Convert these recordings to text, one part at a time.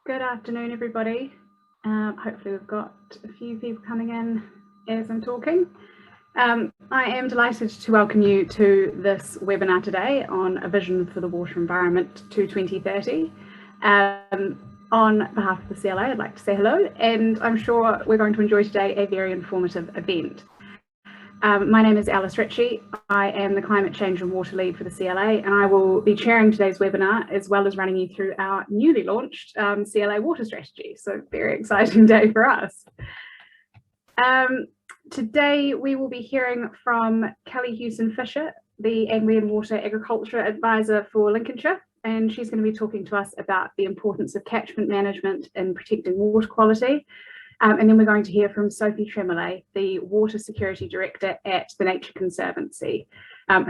Good afternoon, everybody. Hopefully we've got a few people coming in as I'm talking. I am delighted to welcome you to this webinar today on a vision for the water environment to 2030. On behalf of the CLA, I'd like to say hello, and I'm sure we're going to enjoy today a very informative event. My name is A CLA Strategy. I am the Climate Change and Water Lead for the CLA, and I will be chairing today's webinar as well as running you through our newly launched CLA Water Strategy. So very exciting day for us. Today we will be hearing from Kelly Hewson-Fisher, the Anglian Water Agriculture Advisor for Lincolnshire, and she's going to be talking to us about the importance of catchment management in protecting water quality. And then we're going to hear from Sophie Tremblay, the Water Security Director at the Nature Conservancy,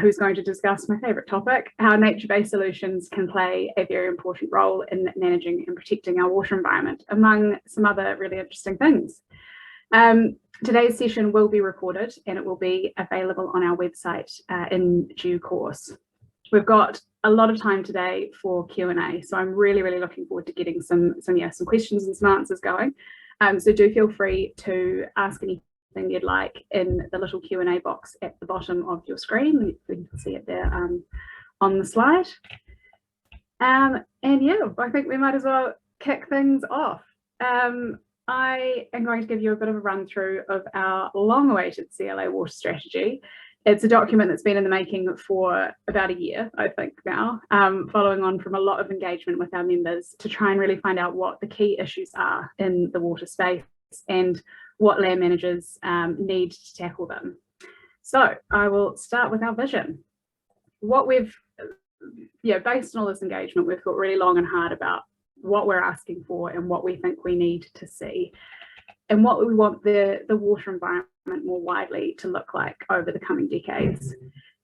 who's going to discuss my favourite topic, how nature-based solutions can play a very important role in managing and protecting our water environment, among some other really interesting things. Today's session will be recorded and it will be available on our website in due course. We've got a lot of time today for Q&A, so I'm really looking forward to getting some questions and some answers going. So do feel free to ask anything you'd like in the little Q&A box at the bottom of your screen. You can see it there on the slide. And yeah, I think we might as well kick things off. I am going to give you a bit of a run through of our long-awaited CLA Water Strategy. It's a document that's been in the making for about a year, I think now, following on from a lot of engagement with our members to try and really find out what the key issues are in the water space and what land managers need to tackle them. So I will start with our vision. What we've, based on all this engagement, we've thought really long and hard about what we're asking for and what we think we need to see, and what we want the water environment more widely to look like over the coming decades.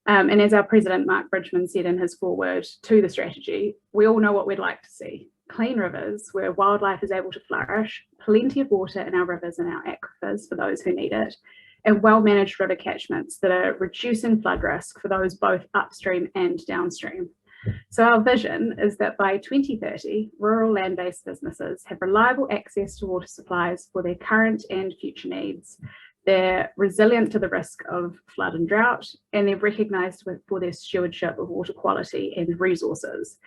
And as our president, Mark Bridgman, said in his foreword to the strategy, we all know what we'd like to see. Clean rivers where wildlife is able to flourish, plenty of water in our rivers and our aquifers for those who need it, and well-managed river catchments that are reducing flood risk for those both upstream and downstream. So our vision is that by 2030, rural land-based businesses have reliable access to water supplies for their current and future needs. They're resilient to the risk of flood and drought, and they're recognised for their stewardship of water quality and resources.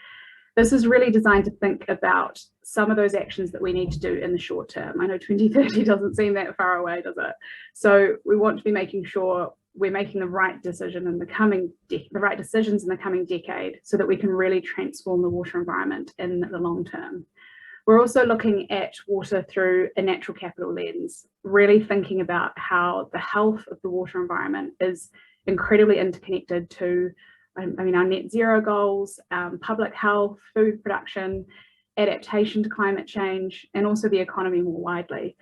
This is really designed to think about some of those actions that we need to do in the short term. I know 2030 doesn't seem that far away, does it? So we want to be making sure we're making the right decision in the right decisions in the coming decade, so that we can really transform the water environment in the long term. We're also looking at water through a natural capital lens, really thinking about how the health of the water environment is incredibly interconnected to, our net zero goals, public health, food production, adaptation to climate change, and also the economy more widely.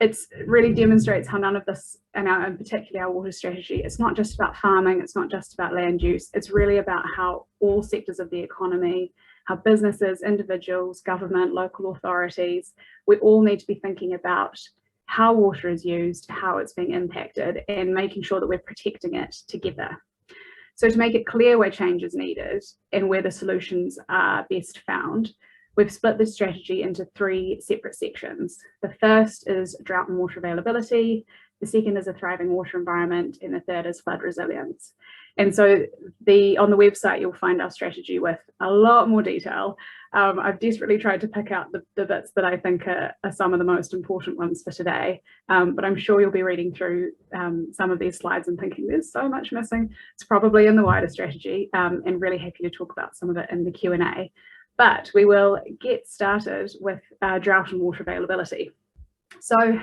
It really demonstrates how none of this, and particularly our water strategy, it's not just about farming, it's not just about land use, it's really about how all sectors of the economy, how businesses, individuals, government, local authorities, we all need to be thinking about how water is used, how it's being impacted, and making sure that we're protecting it together. So to make it clear where change is needed and where the solutions are best found, we've split this strategy into 3 separate sections. The first is drought and water availability, the second is a thriving water environment, and the third is flood resilience. And so on the website, you'll find our strategy with a lot more detail. I've desperately tried to pick out the bits that I think are some of the most important ones for today, but I'm sure you'll be reading through some of these slides and thinking there's so much missing. It's probably in the wider strategy, and really happy to talk about some of it in the Q&A. But we will get started with drought and water availability. So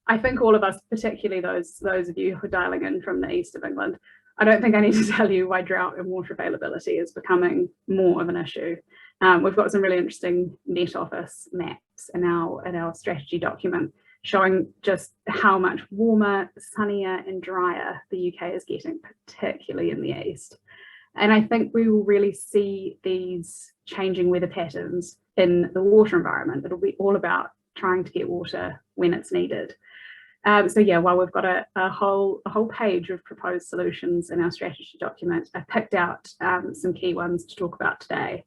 I think all of us, particularly those of you who are dialing in from the east of England, I don't think I need to tell you why drought and water availability is becoming more of an issue. We've got some really interesting Met Office maps in our strategy document showing just how much warmer, sunnier and drier the UK is getting, particularly in the east. And I think we will really see these changing weather patterns in the water environment. It'll be all about trying to get water when it's needed. So yeah, while we've got a whole page of proposed solutions in our strategy document, I picked out some key ones to talk about today.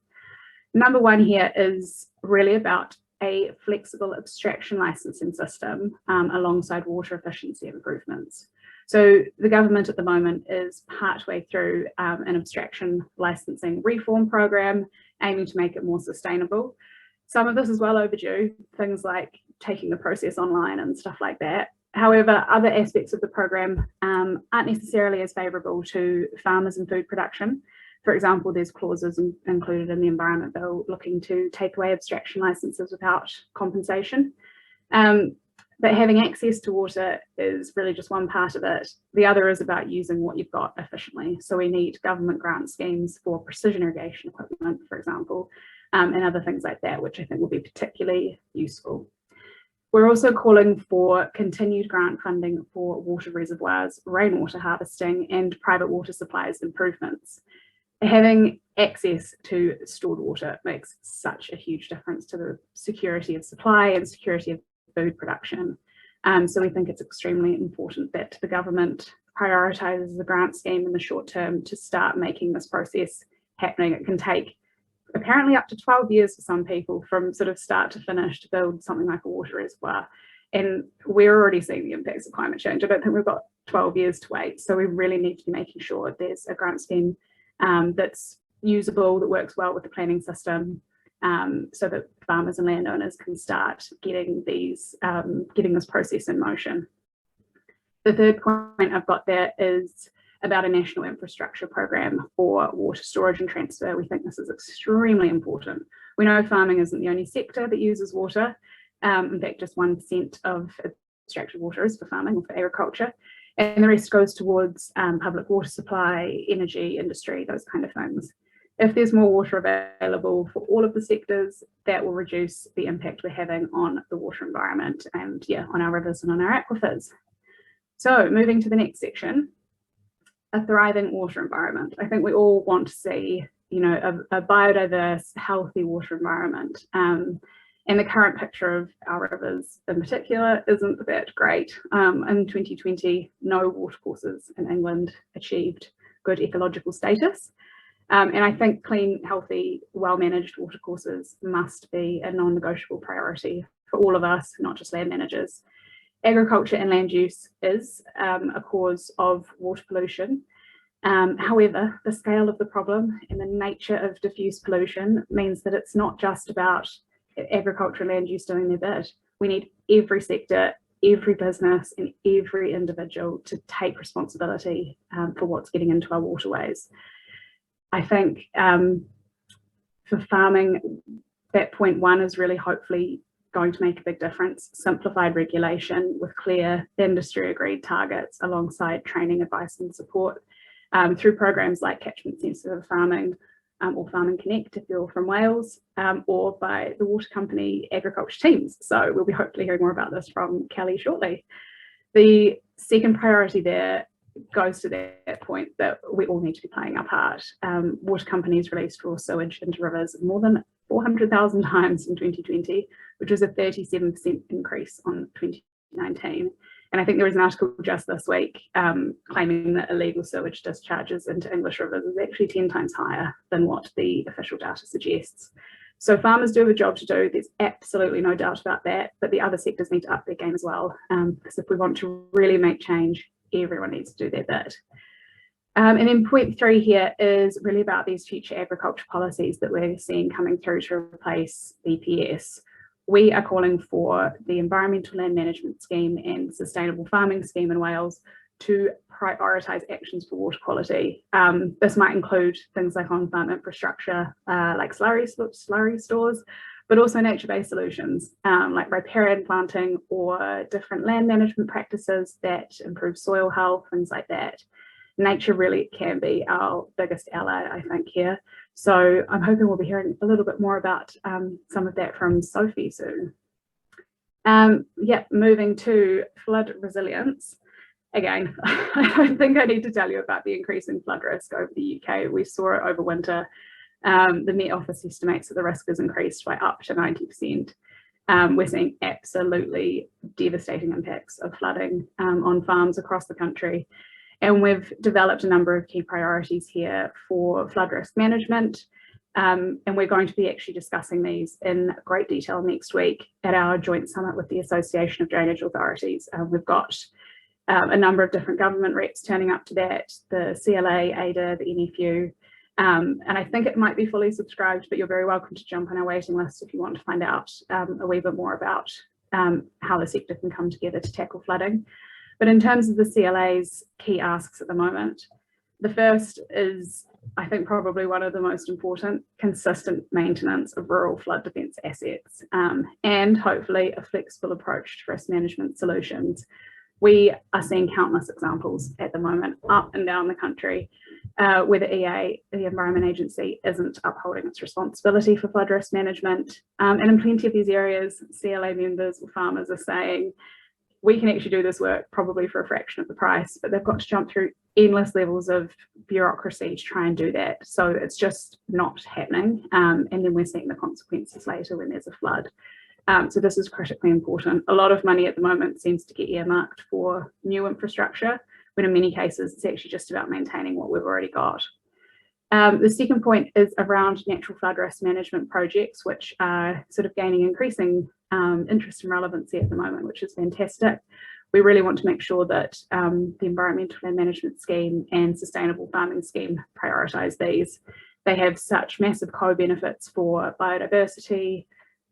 Number one here is really about a flexible abstraction licensing system alongside water efficiency improvements. So the government at the moment is partway through an abstraction licensing reform program aiming to make it more sustainable. Some of this is well overdue, things like taking the process online and stuff like that. However, other aspects of the program aren't necessarily as favourable to farmers and food production. For example, there's clauses included in the Environment Bill looking to take away abstraction licences without compensation. But having access to water is really just one part of it. The other is about using what you've got efficiently. So we need government grant schemes for precision irrigation equipment, for example, and other things like that, which I think will be particularly useful. We're also calling for continued grant funding for water reservoirs, rainwater harvesting, and private water supplies improvements. Having access to stored water makes such a huge difference to the security of supply and security of food production. So we think it's extremely important that the government prioritises the grant scheme in the short term to start making this process happening. It can take apparently up to 12 years for some people from sort of start to finish to build something like a water reservoir. And we're already seeing the impacts of climate change. I don't think we've got 12 years to wait. So we really need to be making sure there's a grant scheme that's usable, that works well with the planning system, so that farmers and landowners can start getting this process in motion. The third point I've got there is about a national infrastructure program for water storage and transfer. We think this is extremely important. We know farming isn't the only sector that uses water. In fact, just 1% of extracted water is for farming or for agriculture, and the rest goes towards public water supply, energy, industry, those kind of things. If there's more water available for all of the sectors, that will reduce the impact we're having on the water environment and on our rivers and on our aquifers. So moving to the next section, a thriving water environment. I think we all want to see, a biodiverse, healthy water environment. And the current picture of our rivers in particular isn't that great. In 2020, no watercourses in England achieved good ecological status. And I think clean, healthy, well-managed watercourses must be a non-negotiable priority for all of us, not just land managers. Agriculture and land use is a cause of water pollution. However, the scale of the problem and the nature of diffuse pollution means that it's not just about agriculture and land use doing their bit. We need every sector, every business, and every individual to take responsibility for what's getting into our waterways. I think for farming, that point one is really hopefully going to make a big difference. Simplified regulation with clear industry agreed targets alongside training, advice and support through programs like Catchment Sensitive Farming or Farming Connect if you're from Wales, or by the water company agriculture teams. So we'll be hopefully hearing more about this from Kelly shortly. The second priority there goes to that point that we all need to be playing our part. Water companies released raw sewage into rivers more than 400,000 times in 2020, which was a 37% increase on 2019. And I think there was an article just this week claiming that illegal sewage discharges into English rivers is actually 10 times higher than what the official data suggests. So farmers do have a job to do, there's absolutely no doubt about that, but the other sectors need to up their game as well. Because if we want to really make change, everyone needs to do their bit. And then point three here is really about these future agriculture policies that we're seeing coming through to replace BPS. We are calling for the Environmental Land Management Scheme and Sustainable Farming Scheme in Wales to prioritise actions for water quality. This might include things like on-farm infrastructure, like slurry stores, but also nature-based solutions like riparian planting or different land management practices that improve soil health, things like that. Nature really can be our biggest ally, I think, here. So I'm hoping we'll be hearing a little bit more about some of that from Sophie soon. Moving to flood resilience. Again, I don't think I need to tell you about the increase in flood risk over the UK. We saw it over winter. The Met Office estimates that the risk has increased by up to 90%. We're seeing absolutely devastating impacts of flooding on farms across the country. And we've developed a number of key priorities here for flood risk management. And we're going to be actually discussing these in great detail next week at our joint summit with the Association of Drainage Authorities. We've got a number of different government reps turning up to that, the CLA, ADA, the NFU, and I think it might be fully subscribed, but you're very welcome to jump on our waiting list if you want to find out a wee bit more about how the sector can come together to tackle flooding. But in terms of the CLA's key asks at the moment, the first is, I think, probably one of the most important: consistent maintenance of rural flood defence assets, and hopefully a flexible approach to risk management solutions. We are seeing countless examples at the moment up and down the country where the EA, the Environment Agency, isn't upholding its responsibility for flood risk management. And in plenty of these areas, CLA members or farmers are saying, we can actually do this work probably for a fraction of the price, but they've got to jump through endless levels of bureaucracy to try and do that. So it's just not happening. And then we're seeing the consequences later when there's a flood. So this is critically important. A lot of money at the moment seems to get earmarked for new infrastructure, when in many cases it's actually just about maintaining what we've already got. The second point is around natural flood risk management projects, which are sort of gaining increasing interest and relevancy at the moment, which is fantastic. We really want to make sure that the Environmental Land Management Scheme and Sustainable Farming Scheme prioritise these. They have such massive co-benefits for biodiversity,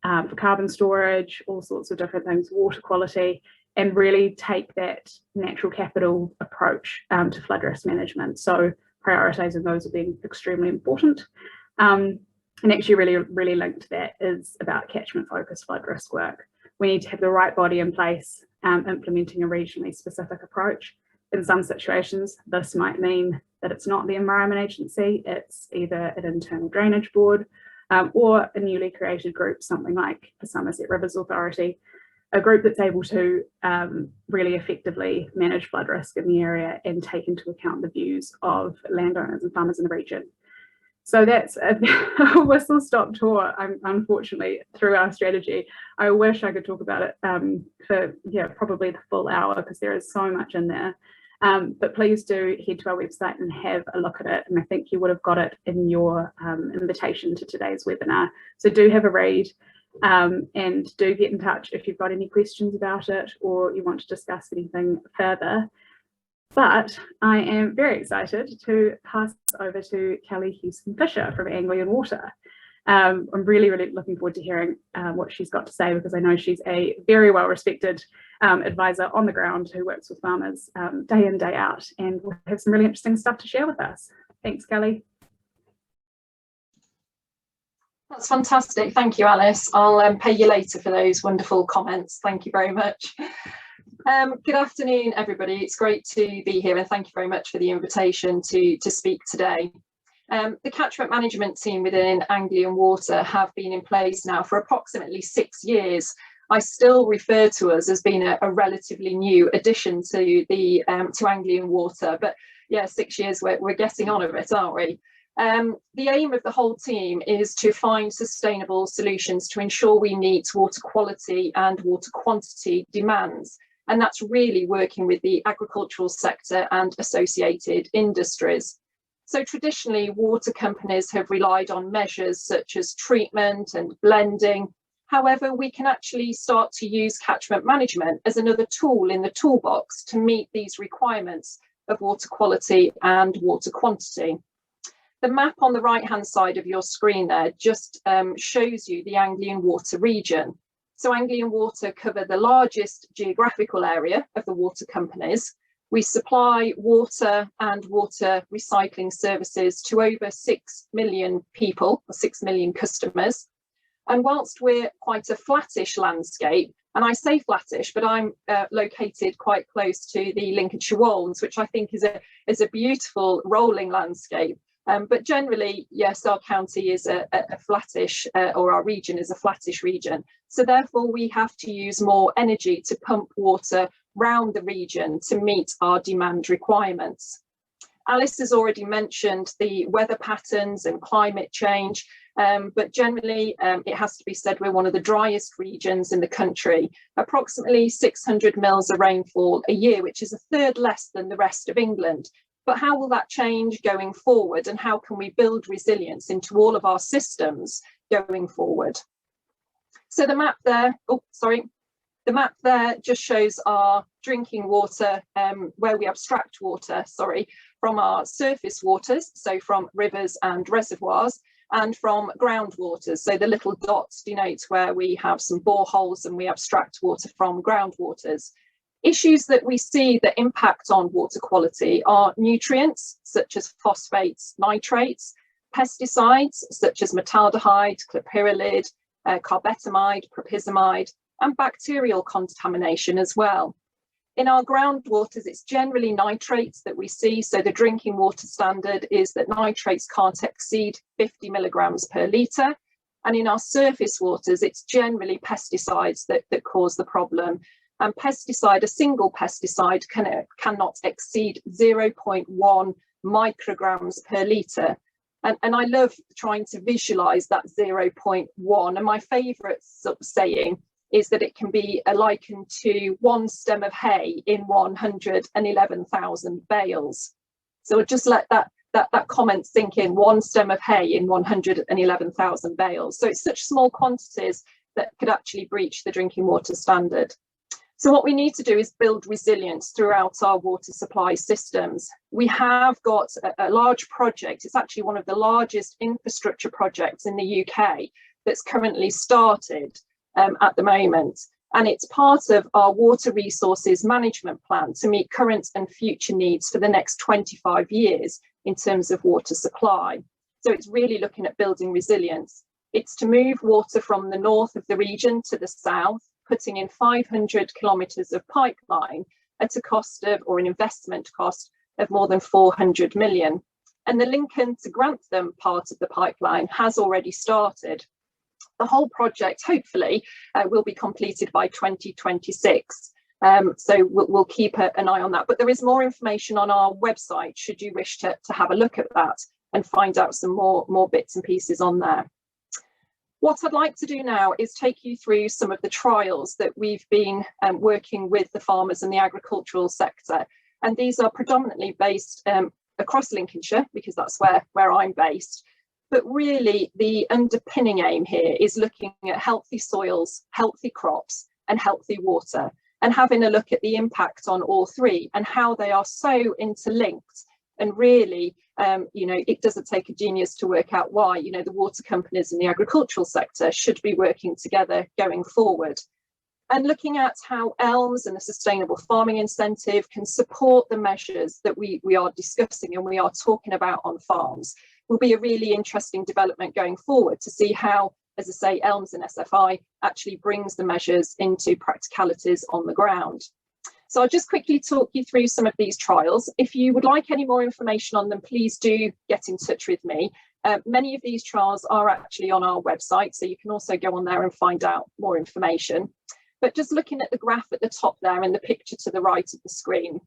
for carbon storage, all sorts of different things, water quality, and really take that natural capital approach to flood risk management. So prioritising those are being extremely important. And actually really linked to that is about catchment focused flood risk work. We need to have the right body in place implementing a regionally specific approach. In some situations, this might mean that it's not the Environment Agency, it's either an internal drainage board, or a newly created group, something like the Somerset Rivers Authority, a group that's able to really effectively manage flood risk in the area and take into account the views of landowners and farmers in the region. So that's a whistle-stop tour, unfortunately, through our strategy. I wish I could talk about it for probably the full hour, because there is so much in there. But please do head to our website and have a look at it. And I think you would have got it in your invitation to today's webinar. So do have a read and do get in touch if you've got any questions about it or you want to discuss anything further. But I am very excited to pass over to Kelly Hewson-Fisher from Anglian Water. I'm really looking forward to hearing what she's got to say, because I know she's a very well-respected advisor on the ground who works with farmers day in, day out, and will have some really interesting stuff to share with us. Thanks, Kelly. That's fantastic. Thank you, Alice. I'll pay you later for those wonderful comments. Thank you very much. Good afternoon, everybody. It's great to be here, and thank you very much for the invitation to speak today. The catchment management team within Anglian Water have been in place now for approximately 6 years. I still refer to us as being a relatively new addition to the to Anglian Water, but yeah, 6 years we're getting on a bit, aren't we? The aim of the whole team is to find sustainable solutions to ensure we meet water quality and water quantity demands. And that's really working with the agricultural sector and associated industries. So traditionally, water companies have relied on measures such as treatment and blending. However, we can actually start to use catchment management as another tool in the toolbox to meet these requirements of water quality and water quantity. The map on the right-hand side of your screen there just shows you the Anglian Water region. So Anglian Water cover the largest geographical area of the water companies. We supply water and water recycling services to over 6 million people, or 6 million customers. And whilst we're quite a flattish landscape, and I say flattish, but I'm located quite close to the Lincolnshire Wolds, which I think is a beautiful rolling landscape. But generally, yes, our county is a flattish, or our region is a flattish region. So therefore, we have to use more energy to pump water round the region to meet our demand requirements. Alice has already mentioned the weather patterns and climate change, but generally, it has to be said we're one of the driest regions in the country, approximately 600 mils of rainfall a year, which is a third less than the rest of England. But how will that change going forward, and how can we build resilience into all of our systems going forward? So the map there, the map there just shows our drinking water, where we abstract water, from our surface waters, so from rivers and reservoirs, and from groundwaters. So the little dots denote where we have some boreholes and we abstract water from groundwaters. Issues that we see that impact on water quality are nutrients such as phosphates, nitrates, pesticides such as metaldehyde, clopyralid, carbetamide, propyzamide, and bacterial contamination as well. In our groundwaters, it's generally nitrates that we see. So the drinking water standard is that nitrates can't exceed 50 milligrams per litre. And in our surface waters, it's generally pesticides that cause the problem. And a single pesticide cannot exceed 0.1 micrograms per litre. And I love trying to visualise that 0.1. And my favourite sort of saying is that it can be likened to one stem of hay in 111,000 bales. So we'll just let that comment sink in, one stem of hay in 111,000 bales. So it's such small quantities that could actually breach the drinking water standard. So what we need to do is build resilience throughout our water supply systems. We have got a large project. It's actually one of the largest infrastructure projects in the UK that's currently started at the moment. And it's part of our water resources management plan to meet current and future needs for the next 25 years in terms of water supply. So it's really looking at building resilience. It's to move water from the north of the region to the south, putting in 500 kilometres of pipeline at a cost of, or an investment cost of, more than 400 million. And the Lincoln to Grantham part of the pipeline has already started. The whole project, hopefully, will be completed by 2026. So we'll keep an eye on that. But there is more information on our website, should you wish to have a look at that and find out some more bits and pieces on there. What I'd like to do now is take you through some of the trials that we've been working with the farmers and the agricultural sector. And these are predominantly based across Lincolnshire, because that's where I'm based. But really, the underpinning aim here is looking at healthy soils, healthy crops, and healthy water, and having a look at the impact on all three and how they are so interlinked. And really, it doesn't take a genius to work out why, the water companies and the agricultural sector should be working together going forward. And looking at how ELMS and the Sustainable Farming Incentive can support the measures that we are discussing and we are talking about on farms will be a really interesting development going forward to see how, as I say, ELMS and SFI actually brings the measures into practicalities on the ground. So I'll just quickly talk you through some of these trials. If you would like any more information on them, please do get in touch with me. Many of these trials are actually on our website, so you can also go on there and find out more information. But just looking at the graph at the top there and the picture to the right of the screen,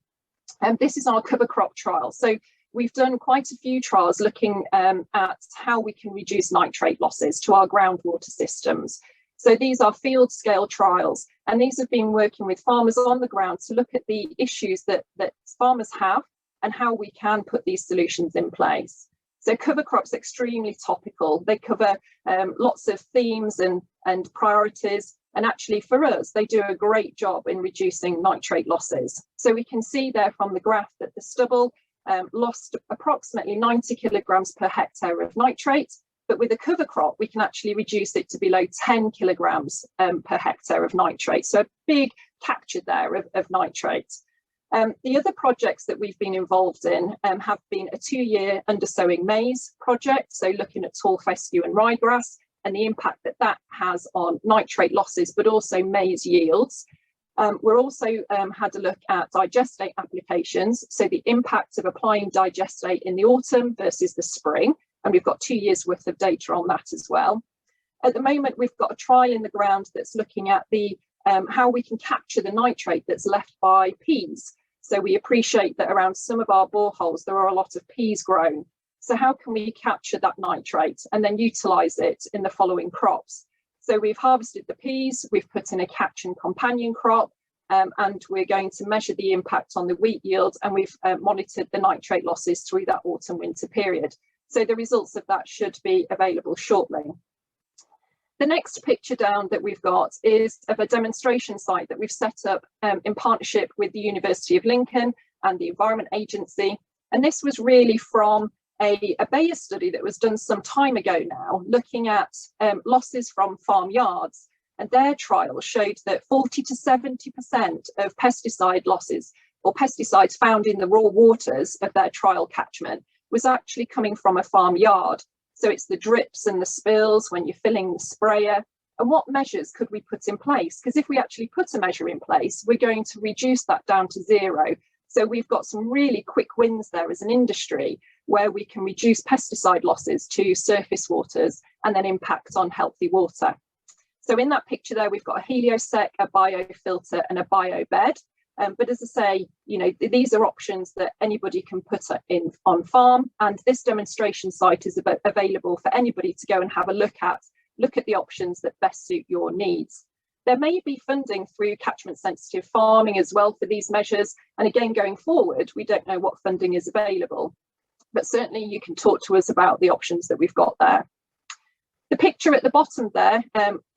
this is our cover crop trial. So we've done quite a few trials looking at how we can reduce nitrate losses to our groundwater systems. So these are field scale trials, and these have been working with farmers on the ground to look at the issues that farmers have and how we can put these solutions in place. So cover crops extremely topical. They cover lots of themes and priorities. And actually for us, they do a great job in reducing nitrate losses. So we can see there from the graph that the stubble lost approximately 90 kilograms per hectare of nitrate. But with a cover crop, we can actually reduce it to below 10 kilograms per hectare of nitrate. So a big capture there of nitrate. The other projects that we've been involved in have been a 2-year undersowing maize project. So looking at tall fescue and ryegrass and the impact that has on nitrate losses, but also maize yields. We're also had a look at digestate applications. So the impact of applying digestate in the autumn versus the spring. And we've got 2 years worth of data on that as well. At the moment, we've got a trial in the ground that's looking at the how we can capture the nitrate that's left by peas. So we appreciate that around some of our boreholes, there are a lot of peas grown. So how can we capture that nitrate and then utilise it in the following crops? So we've harvested the peas, we've put in a catch and companion crop, and we're going to measure the impact on the wheat yield, and we've monitored the nitrate losses through that autumn-winter period. So the results of that should be available shortly. The next picture down that we've got is of a demonstration site that we've set up in partnership with the University of Lincoln and the Environment Agency. And this was really from a Bayer study that was done some time ago now, looking at losses from farm yards. And their trial showed that 40 to 70% of pesticide losses, or pesticides found in the raw waters of their trial catchment, was actually coming from a farm yard. So it's the drips and the spills when you're filling the sprayer. And what measures could we put in place? Because if we actually put a measure in place, we're going to reduce that down to zero. So we've got some really quick wins there as an industry, where we can reduce pesticide losses to surface waters and then impact on healthy water. So in that picture there, we've got a heliosec, a biofilter and a biobed. But as I say, you know, these are options that anybody can put in on farm, and this demonstration site is available for anybody to go and have a look at the options that best suit your needs. There may be funding through catchment sensitive farming as well for these measures, and again going forward we don't know what funding is available, but certainly you can talk to us about the options that we've got there. The picture at the bottom there,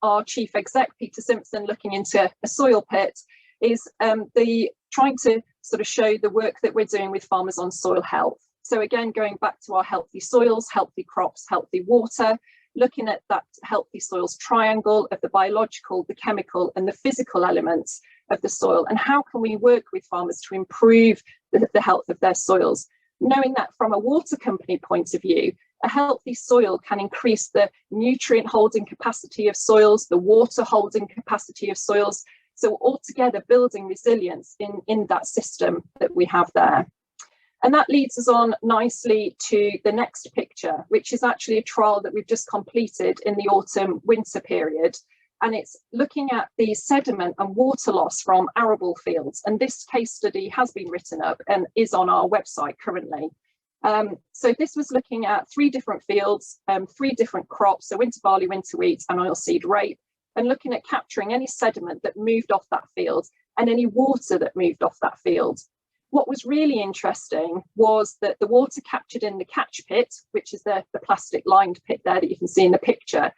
our chief exec Peter Simpson looking into a soil pit, is trying to sort of show the work that we're doing with farmers on soil health. So again, going back to our healthy soils, healthy crops, healthy water, looking at that healthy soils triangle of the biological, the chemical and the physical elements of the soil, and how can we work with farmers to improve the health of their soils, knowing that from a water company point of view, a healthy soil can increase the nutrient holding capacity of soils, the water holding capacity of soils. So altogether building resilience in that system that we have there. And that leads us on nicely to the next picture, which is actually a trial that we've just completed in the autumn winter period. And it's looking at the sediment and water loss from arable fields. And this case study has been written up and is on our website currently. So this was looking at 3 different fields, 3 different crops, so winter barley, winter wheat and oilseed rape, and looking at capturing any sediment that moved off that field and any water that moved off that field. What was really interesting was that the water captured in the catch pit, which is the plastic lined pit there that you can see in the picture,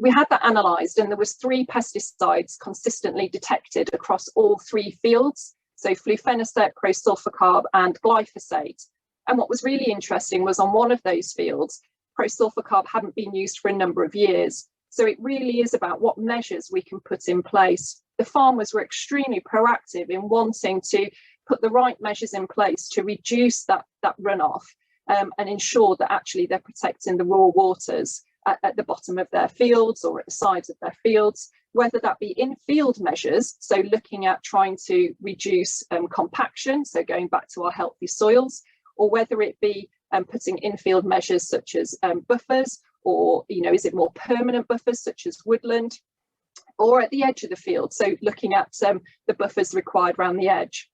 we had that analysed, and there was 3 pesticides consistently detected across all 3 fields, so flufenicet, prosulfocarb and glyphosate. And what was really interesting was on one of those fields, prosulfocarb hadn't been used for a number of years. So it really is about what measures we can put in place. The farmers were extremely proactive in wanting to put the right measures in place to reduce that runoff and ensure that actually they're protecting the raw waters at the bottom of their fields or at the sides of their fields, whether that be in-field measures, so looking at trying to reduce compaction, so going back to our healthy soils, or whether it be putting in-field measures such as buffers, or, you know, is it more permanent buffers such as woodland, or at the edge of the field, so looking at the buffers required around the edge.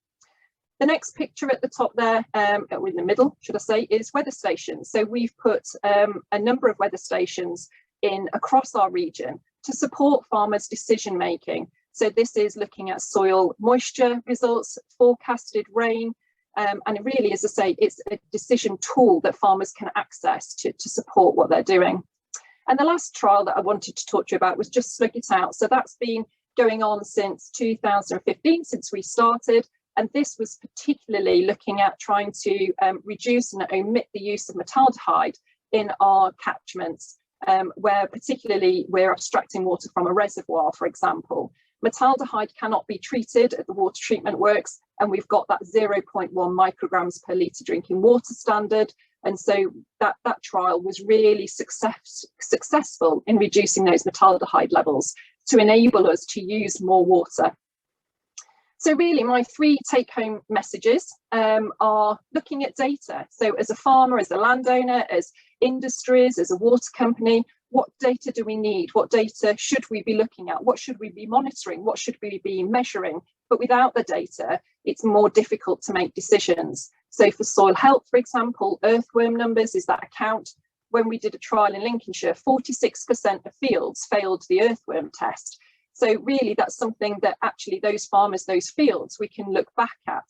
The next picture at the top there, or in the middle, should I say, is weather stations. So we've put a number of weather stations in across our region to support farmers' decision making. So this is looking at soil moisture results, forecasted rain, and it really, as I say, it's a decision tool that farmers can access to support what they're doing. And the last trial that I wanted to talk to you about was just Slug It Out. So that's been going on since 2015, since we started. And this was particularly looking at trying to reduce and omit the use of metaldehyde in our catchments, where particularly we're abstracting water from a reservoir, for example. Metaldehyde cannot be treated at the water treatment works, and we've got that 0.1 micrograms per litre drinking water standard. And so that trial was really successful in reducing those metaldehyde levels to enable us to use more water. So really my 3 take-home messages are looking at data. So as a farmer, as a landowner, as industries, as a water company, what data do we need? What data should we be looking at? What should we be monitoring? What should we be measuring? But without the data, it's more difficult to make decisions. So for soil health, for example, earthworm numbers is that account. When we did a trial in Lincolnshire, 46% of fields failed the earthworm test. So really, that's something that actually those farmers, those fields, we can look back at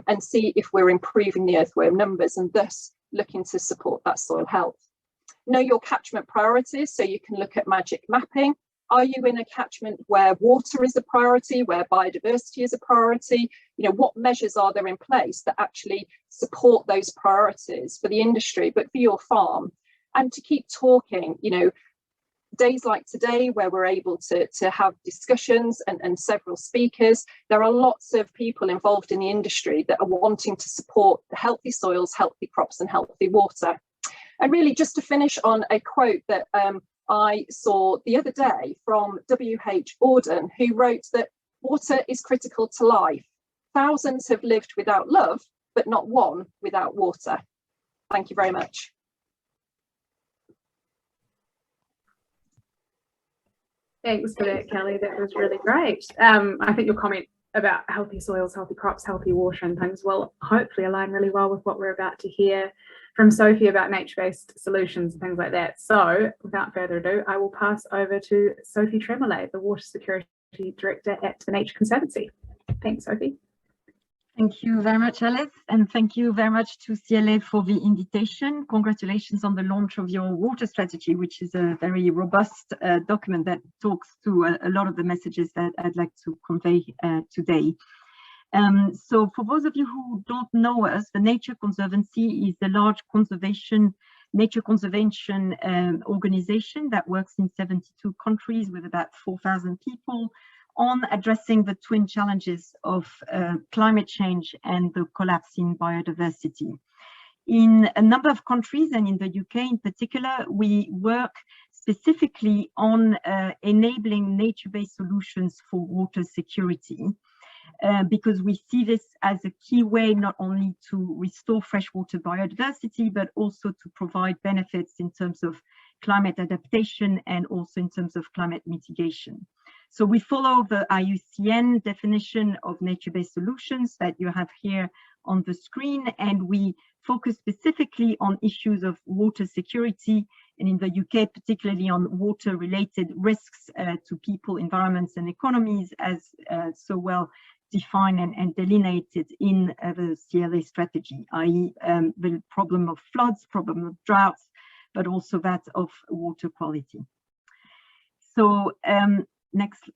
and see if we're improving the earthworm numbers and thus looking to support that soil health. Know your catchment priorities, so you can look at magic mapping. Are you in a catchment where water is a priority, where biodiversity is a priority? You know, what measures are there in place that actually support those priorities for the industry, but for your farm? And to keep talking, you know, days like today where we're able to have discussions and several speakers, there are lots of people involved in the industry that are wanting to support the healthy soils, healthy crops and healthy water. And really just to finish on a quote that I saw the other day from W.H. Auden, who wrote that water is critical to life. Thousands have lived without love, but not one without water. Thank you very much. Thanks for that, Kelly. That was really great. I think your comment about healthy soils, healthy crops, healthy water and things will hopefully align really well with what we're about to hear from Sophie about nature-based solutions and things like that. So without further ado, I will pass over to Sophie Tremolay, the Water Security Director at the Nature Conservancy. Thanks, Sophie. Thank you very much, Alice, and thank you very much to CLA for the invitation. Congratulations on the launch of your water strategy, which is a very robust document that talks to a lot of the messages that I'd like to convey today. So for those of you who don't know us, the Nature Conservancy is a large nature conservation organization that works in 72 countries with about 4,000 people, on addressing the twin challenges of climate change and the collapse in biodiversity. In a number of countries, and in the UK in particular, we work specifically on enabling nature-based solutions for water security, because we see this as a key way not only to restore freshwater biodiversity, but also to provide benefits in terms of climate adaptation and also in terms of climate mitigation. So we follow the IUCN definition of nature-based solutions that you have here on the screen, and we focus specifically on issues of water security, and in the UK particularly on water-related risks to people, environments and economies, as so well defined and delineated in the CLA strategy, i.e. the problem of floods, problem of droughts, but also that of water quality. So next,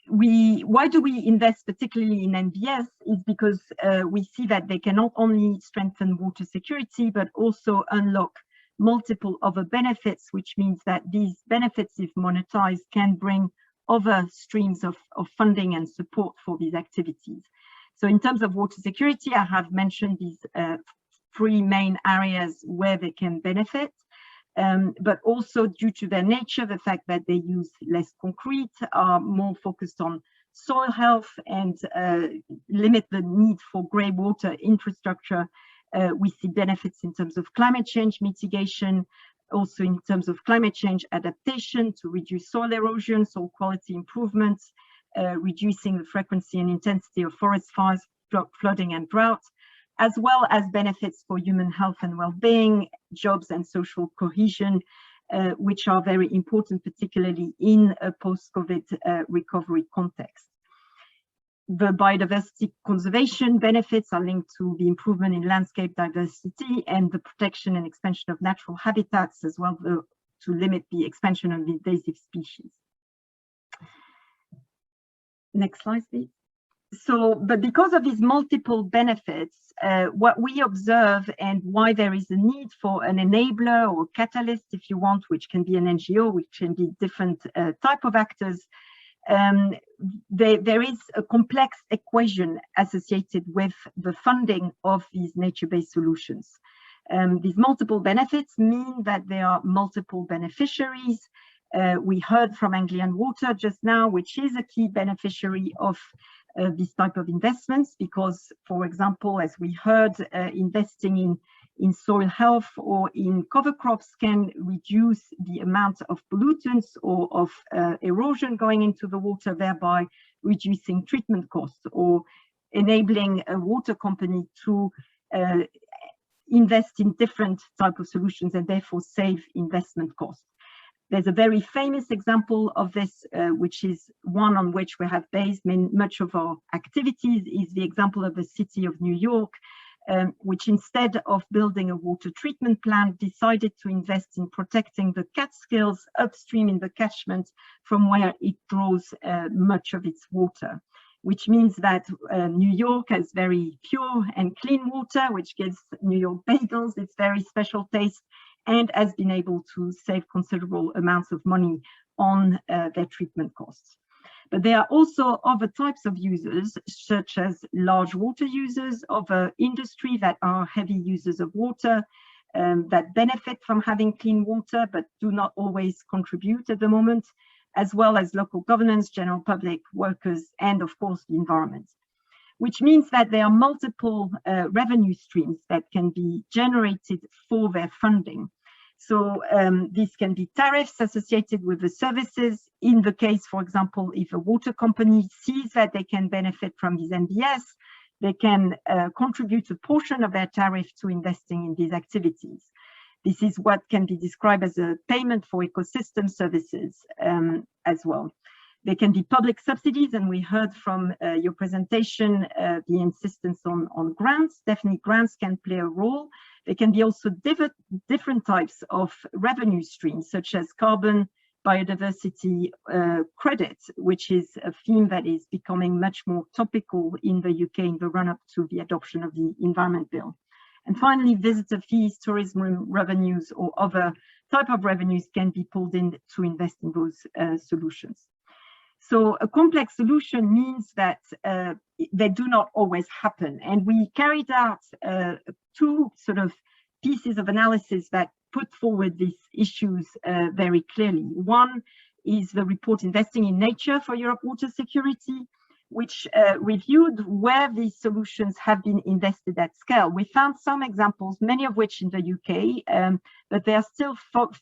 why do we invest particularly in NBS is because we see that they can not only strengthen water security, but also unlock multiple other benefits, which means that these benefits, if monetized, can bring other streams of funding and support for these activities. So in terms of water security, I have mentioned these three main areas where they can benefit. But also due to their nature, the fact that they use less concrete, are more focused on soil health and limit the need for grey water infrastructure. We see benefits in terms of climate change mitigation, also in terms of climate change adaptation to reduce soil erosion, soil quality improvements, reducing the frequency and intensity of forest fires, flooding and drought, as well as benefits for human health and well-being, jobs and social cohesion, which are very important, particularly in a post-COVID recovery context. The biodiversity conservation benefits are linked to the improvement in landscape diversity and the protection and expansion of natural habitats, as well to limit the expansion of invasive species. Next slide, please. So, but because of these multiple benefits, what we observe and why there is a need for an enabler or catalyst, if you want, which can be an NGO, which can be different type of actors, there is a complex equation associated with the funding of these nature-based solutions. These multiple benefits mean that there are multiple beneficiaries. We heard from Anglian Water just now, which is a key beneficiary of this type of investments, because, for example, as we heard, investing in soil health or in cover crops can reduce the amount of pollutants or of erosion going into the water, thereby reducing treatment costs or enabling a water company to invest in different type of solutions and therefore save investment costs. There's a very famous example of this, which is one on which we have based much of our activities, is the example of the city of New York, which instead of building a water treatment plant, decided to invest in protecting the Catskills upstream in the catchment from where it draws much of its water, which means that New York has very pure and clean water, which gives New York bagels its very special taste, and has been able to save considerable amounts of money on their treatment costs. But there are also other types of users, such as large water users of industry that are heavy users of water, that benefit from having clean water, but do not always contribute at the moment, as well as local governance, general public, workers, and of course the environment. Which means that there are multiple revenue streams that can be generated for their funding. So these can be tariffs associated with the services. In the case, for example, if a water company sees that they can benefit from these NBS, they can contribute a portion of their tariff to investing in these activities. This is what can be described as a payment for ecosystem services as well. There can be public subsidies, and we heard from your presentation the insistence on grants. Definitely grants can play a role. There can be also different types of revenue streams, such as carbon biodiversity credits, which is a theme that is becoming much more topical in the UK in the run-up to the adoption of the Environment Bill. And finally, visitor fees, tourism revenues, or other type of revenues can be pulled in to invest in those solutions. So a complex solution means that they do not always happen. And we carried out two sort of pieces of analysis that put forward these issues very clearly. One is the report Investing in Nature for Europe Water Security, which reviewed where these solutions have been invested at scale. We found some examples, many of which in the UK, but they are still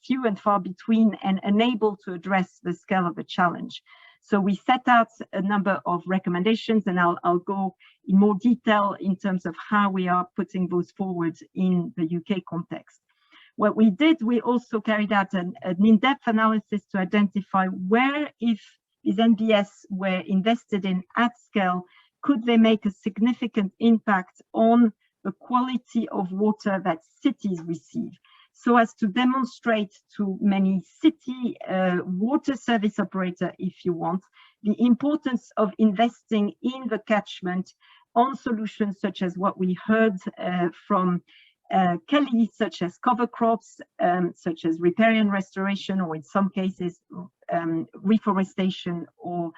few and far between and unable to address the scale of the challenge. So we set out a number of recommendations, and I'll go in more detail in terms of how we are putting those forward in the UK context. What we did, we also carried out an in-depth analysis to identify where, if these NBS were invested in at scale, could they make a significant impact on the quality of water that cities receive, so as to demonstrate to many city water service operator, if you want, the importance of investing in the catchment on solutions such as what we heard from Kelly, such as cover crops, such as riparian restoration, or in some cases reforestation or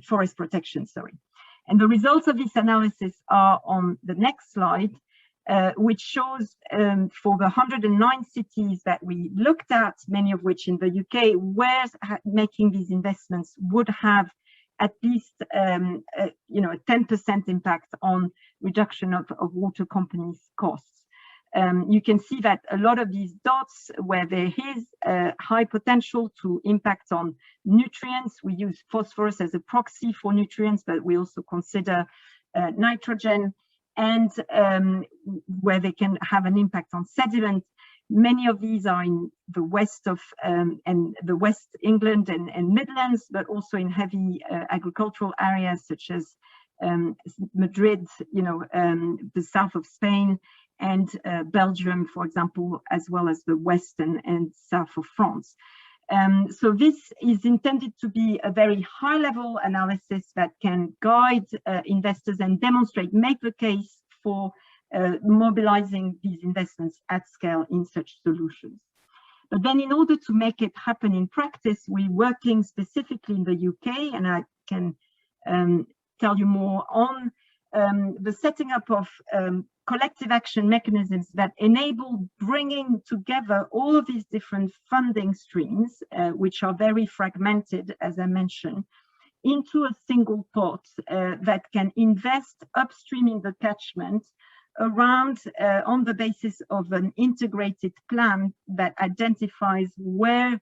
forest protection, sorry. And the results of this analysis are on the next slide, which shows for the 109 cities that we looked at, many of which in the UK, where making these investments would have at least a 10% impact on reduction of water companies' costs. You can see that a lot of these dots where there is high potential to impact on nutrients. We use phosphorus as a proxy for nutrients, but we also consider nitrogen, and where they can have an impact on sediment. Many of these are in the west of and the West England and Midlands, but also in heavy agricultural areas such as Madrid, the south of Spain, and Belgium, for example, as well as the west and south of France. So this is intended to be a very high-level analysis that can guide investors and demonstrate, make the case for mobilizing these investments at scale in such solutions. But then in order to make it happen in practice, we're working specifically in the UK, and I can tell you more on the setting up of collective action mechanisms that enable bringing together all of these different funding streams, which are very fragmented, as I mentioned, into a single pot that can invest upstream in the catchment around on the basis of an integrated plan that identifies where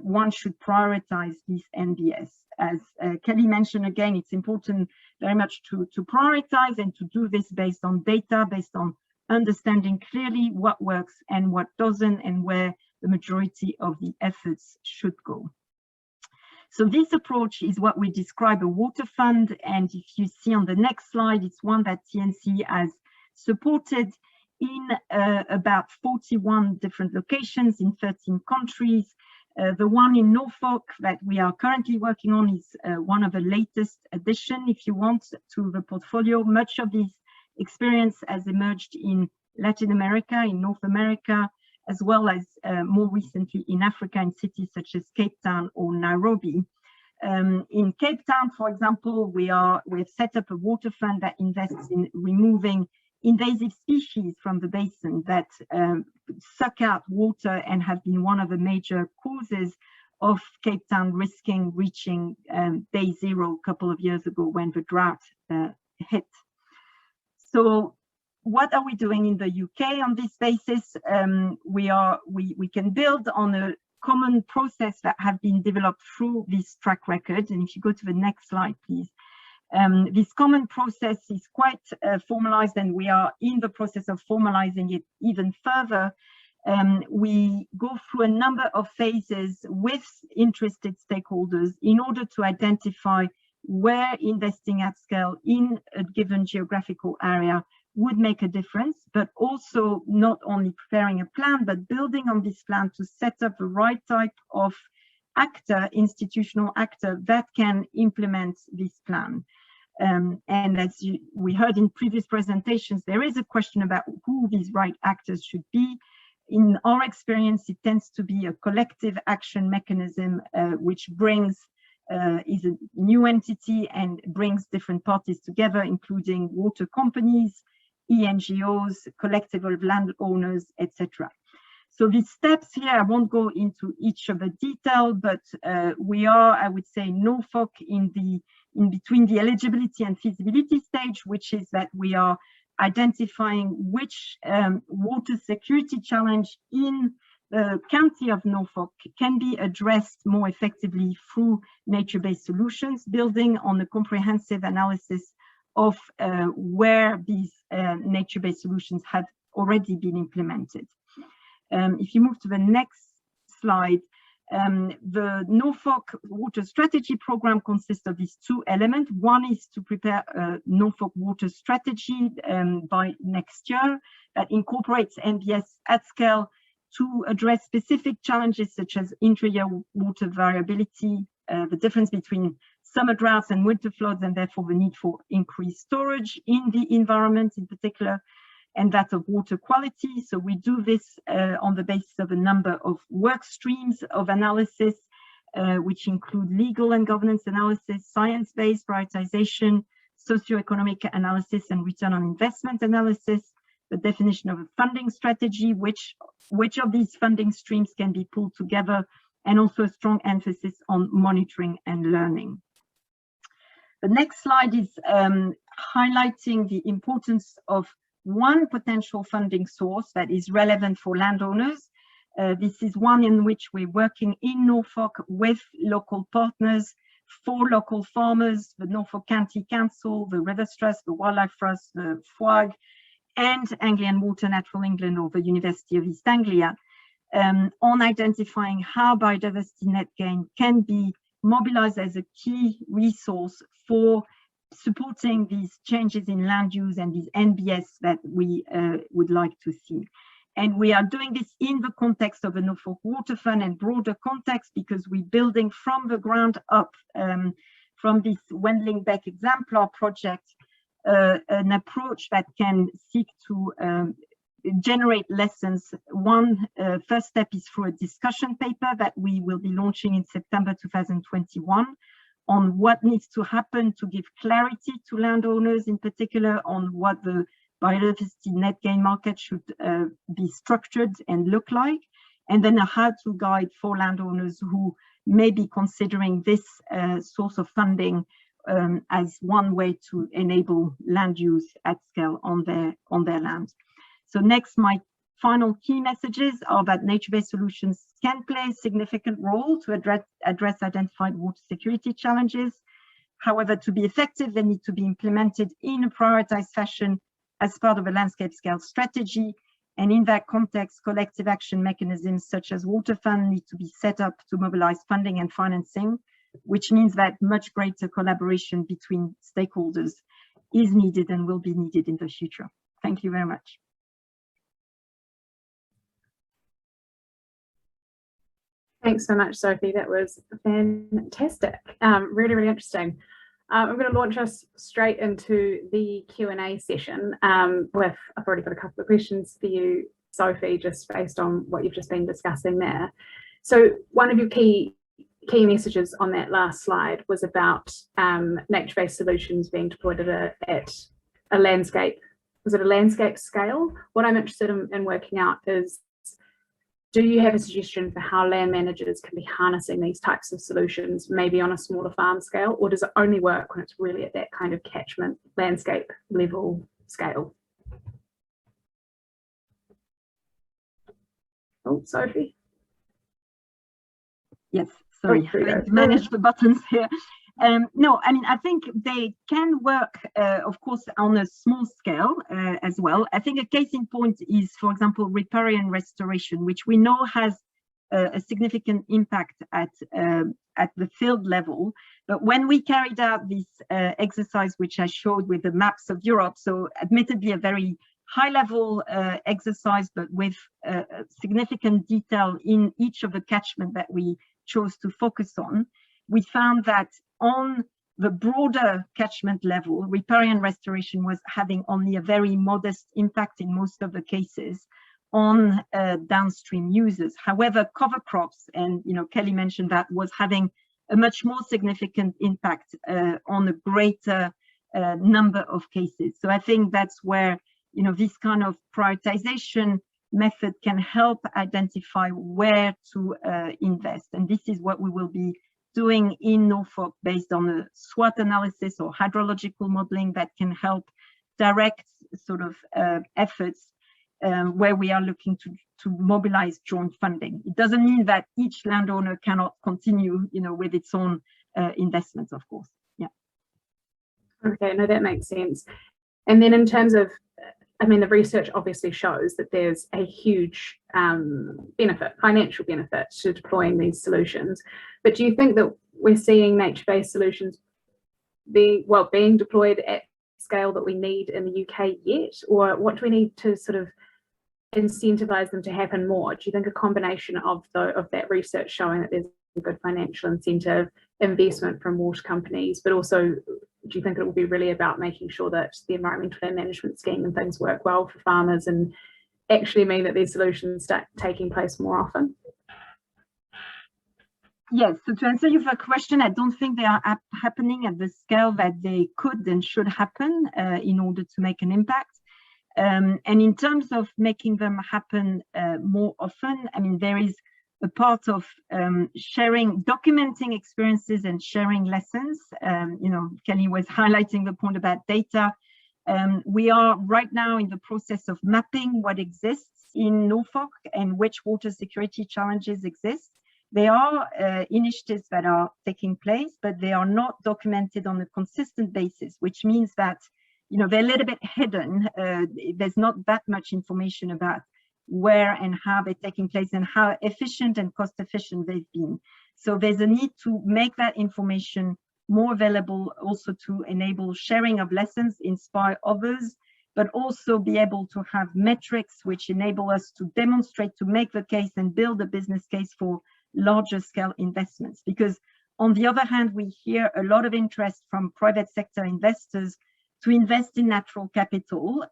one should prioritize these NBS. As Kelly mentioned, again, it's important very much to prioritize and to do this based on data, based on understanding clearly what works and what doesn't, and where the majority of the efforts should go. So this approach is what we describe a water fund, and if you see on the next slide, it's one that TNC has supported in about 41 different locations in 13 countries. The one in Norfolk that we are currently working on is one of the latest addition, if you want, to the portfolio. Much of this experience has emerged in Latin America, in North America, as well as more recently in Africa, in cities such as Cape Town or Nairobi. In Cape Town, for example, we've set up a water fund that invests in removing invasive species from the basin that suck out water and have been one of the major causes of Cape Town risking reaching day zero a couple of years ago when the drought hit. So what are we doing in the UK on this basis? We can build on a common process that have been developed through this track record. And if you go to the next slide, please. This common process is quite formalized, and we are in the process of formalizing it even further. We go through a number of phases with interested stakeholders in order to identify where investing at scale in a given geographical area would make a difference, but also not only preparing a plan, but building on this plan to set up the right type of actor, institutional actor, that can implement this plan. And as we heard in previous presentations, there is a question about who these right actors should be. In our experience, it tends to be a collective action mechanism, which brings is a new entity and brings different parties together, including water companies, NGOs, collective of landowners, etc. So these steps here, I won't go into each of the detail, but we are, I would say, Norfolk in between the eligibility and feasibility stage, which is that we are identifying which water security challenge in the county of Norfolk can be addressed more effectively through nature-based solutions, building on a comprehensive analysis of where these nature-based solutions have already been implemented. If you move to the next slide, the Norfolk Water Strategy Programme consists of these two elements. One is to prepare a Norfolk Water Strategy by next year that incorporates NBS at scale to address specific challenges such as intra-year water variability, the difference between summer droughts and winter floods, and therefore the need for increased storage in the environment in particular, and that of water quality. So we do this on the basis of a number of work streams of analysis, which include legal and governance analysis, science-based prioritization, socioeconomic analysis, and return on investment analysis, the definition of a funding strategy, which of these funding streams can be pulled together, and also a strong emphasis on monitoring and learning. The next slide is highlighting the importance of one potential funding source that is relevant for landowners. This is one in which we're working in Norfolk with local partners, for local farmers, the Norfolk County Council, the River Trust, the Wildlife Trust, the FWAG, and Anglian Water Natural England or the University of East Anglia, on identifying how biodiversity net gain can be mobilized as a key resource for supporting these changes in land use and these NBS that we would like to see. And we are doing this in the context of the Norfolk Water Fund and broader context, because we're building from the ground up, from this Wendling Beck Exemplar project, an approach that can seek to generate lessons. One first step is through a discussion paper that we will be launching in September 2021 on what needs to happen to give clarity to landowners, in particular on what the biodiversity net gain market should be structured and look like, and then a how-to guide for landowners who may be considering this source of funding as one way to enable land use at scale on their land. So next, my final key messages are that nature-based solutions can play a significant role to address identified water security challenges. However, to be effective, they need to be implemented in a prioritized fashion as part of a landscape scale strategy, And in that context, collective action mechanisms such as water fund need to be set up to mobilize funding and financing, which means that much greater collaboration between stakeholders is needed and will be needed in the future. Thank you very much. Thanks so much, Sophie. That was fantastic. Really, really interesting. I'm going to launch us straight into the Q&A session I've already got a couple of questions for you, Sophie, just based on what you've just been discussing there. So one of your key messages on that last slide was about nature-based solutions being deployed at a landscape. Was it a landscape scale? What I'm interested in working out is, do you have a suggestion for how land managers can be harnessing these types of solutions, maybe on a smaller farm scale, or does it only work when it's really at that kind of catchment landscape level scale? Oh, Sophie? Yes, sorry, I manage the buttons here. No, I mean, I think they can work, of course, on a small scale as well. I think a case in point is, for example, riparian restoration, which we know has a significant impact at the field level. But when we carried out this exercise, which I showed with the maps of Europe, so admittedly a very high-level exercise, but with significant detail in each of the catchment that we chose to focus on, we found that on the broader catchment level, riparian restoration was having only a very modest impact in most of the cases on downstream users. However, cover crops, and Kelly mentioned that, was having a much more significant impact on a greater number of cases. So I think that's where this kind of prioritization method can help identify where to invest, and this is what we will be doing in Norfolk based on a SWOT analysis or hydrological modeling that can help direct sort of efforts where we are looking to mobilize joint funding. It doesn't mean that each landowner cannot continue, with its own investments, of course. Yeah. Okay, no, that makes sense. And then in terms of, I mean, the research obviously shows that there's a huge financial benefit to deploying these solutions. But do you think that we're seeing nature-based solutions being deployed at scale that we need in the UK yet? Or what do we need to sort of incentivize them to happen more? Do you think a combination of that research showing that there's a good financial incentive, investment from water companies, but also do you think it will be really about making sure that the environmental land management scheme and things work well for farmers and actually mean that these solutions start taking place more often? Yes, so to answer your question, I don't think they are happening at the scale that they could and should happen in order to make an impact. And in terms of making them happen more often, I mean, there is a part of documenting experiences and sharing lessons. Kelly was highlighting the point about data. We are right now in the process of mapping what exists in Norfolk and which water security challenges exist. There are initiatives that are taking place, but they are not documented on a consistent basis, which means that they're a little bit hidden. There's not that much information about where and how they're taking place and how efficient and cost efficient they've been. So there's a need to make that information more available, also to enable sharing of lessons, inspire others, but also be able to have metrics which enable us to demonstrate, to make the case and build a business case for larger scale investments. Because on the other hand, we hear a lot of interest from private sector investors to invest in natural capital,